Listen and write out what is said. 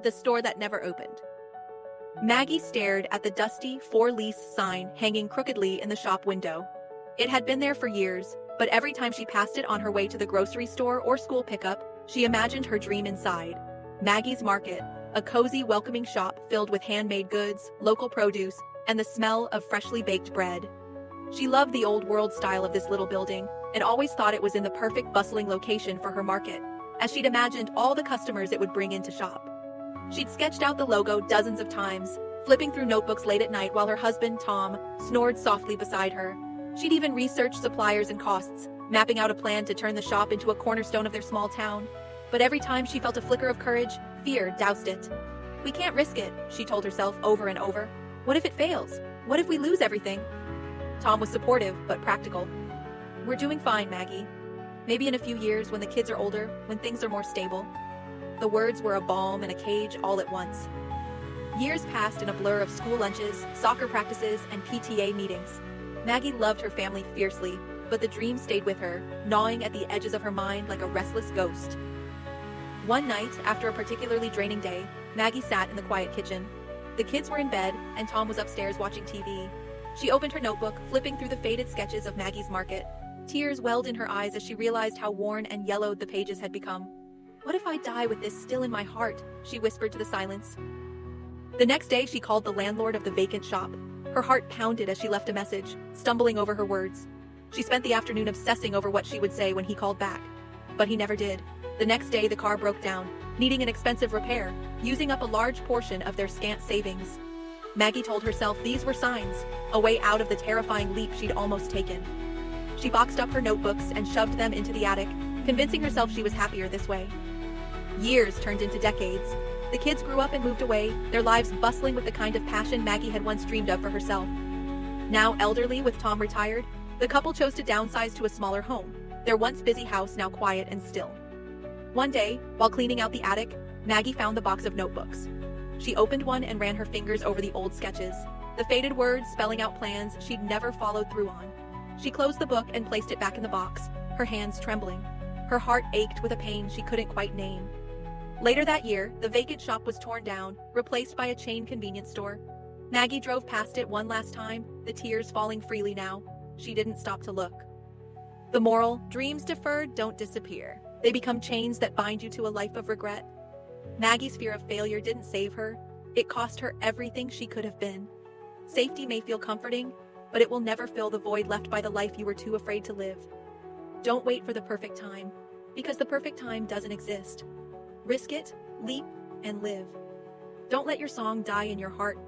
the store that never opened. Maggie stared at the dusty for-lease sign hanging crookedly in the shop window. It had been there for years, but every time she passed it on her way to the grocery store or school pickup, she imagined her dream inside. Maggie's Market, a cozy, welcoming shop filled with handmade goods, local produce, and the smell of freshly baked bread. She loved the old-world style of this little building and always thought it was in the perfect bustling location for her market, as she'd imagined all the customers it would bring in to shop. She'd sketched out the logo dozens of times, flipping through notebooks late at night while her husband, Tom, snored softly beside her. She'd even researched suppliers and costs, mapping out a plan to turn the shop into a cornerstone of their small town. But every time she felt a flicker of courage, fear doused it. "We can't risk it," she told herself over and over. "What if it fails? What if we lose everything?" Tom was supportive, but practical. "We're doing fine, Maggie. Maybe in a few years, when the kids are older, when things are more stable." The words were a balm in a cage all at once. Years passed in a blur of school lunches, soccer practices, and PTA meetings. Maggie loved her family fiercely, but the dream stayed with her, gnawing at the edges of her mind like a restless ghost. One night, after a particularly draining day, Maggie sat in the quiet kitchen. The kids were in bed, and Tom was upstairs watching TV. She opened her notebook, flipping through the faded sketches of Maggie's Market. Tears welled in her eyes as she realized how worn and yellowed the pages had become. "What if I die with this still in my heart?" she whispered to the silence. The next day, she called the landlord of the vacant shop. Her heart pounded as she left a message, stumbling over her words. She spent the afternoon obsessing over what she would say when he called back. But he never did. The next day, the car broke down, needing an expensive repair, using up a large portion of their scant savings. Maggie told herself these were signs, a way out of the terrifying leap she'd almost taken. She boxed up her notebooks and shoved them into the attic, convincing herself she was happier this way. Years turned into decades. The kids grew up and moved away, their lives bustling with the kind of passion Maggie had once dreamed of for herself. Now elderly, with Tom retired, the couple chose to downsize to a smaller home, their once busy house now quiet and still. One day, while cleaning out the attic, Maggie found the box of notebooks. She opened one and ran her fingers over the old sketches, the faded words spelling out plans she'd never followed through on. She closed the book and placed it back in the box, her hands trembling. Her heart ached with a pain she couldn't quite name. Later that year, the vacant shop was torn down, replaced by a chain convenience store. Maggie drove past it one last time, the tears falling freely now. She didn't stop to look. The moral: dreams deferred don't disappear. They become chains that bind you to a life of regret. Maggie's fear of failure didn't save her. It cost her everything she could have been. Safety may feel comforting, but it will never fill the void left by the life you were too afraid to live. Don't wait for the perfect time, because the perfect time doesn't exist. Risk it, leap, and live. Don't let your song die in your heart,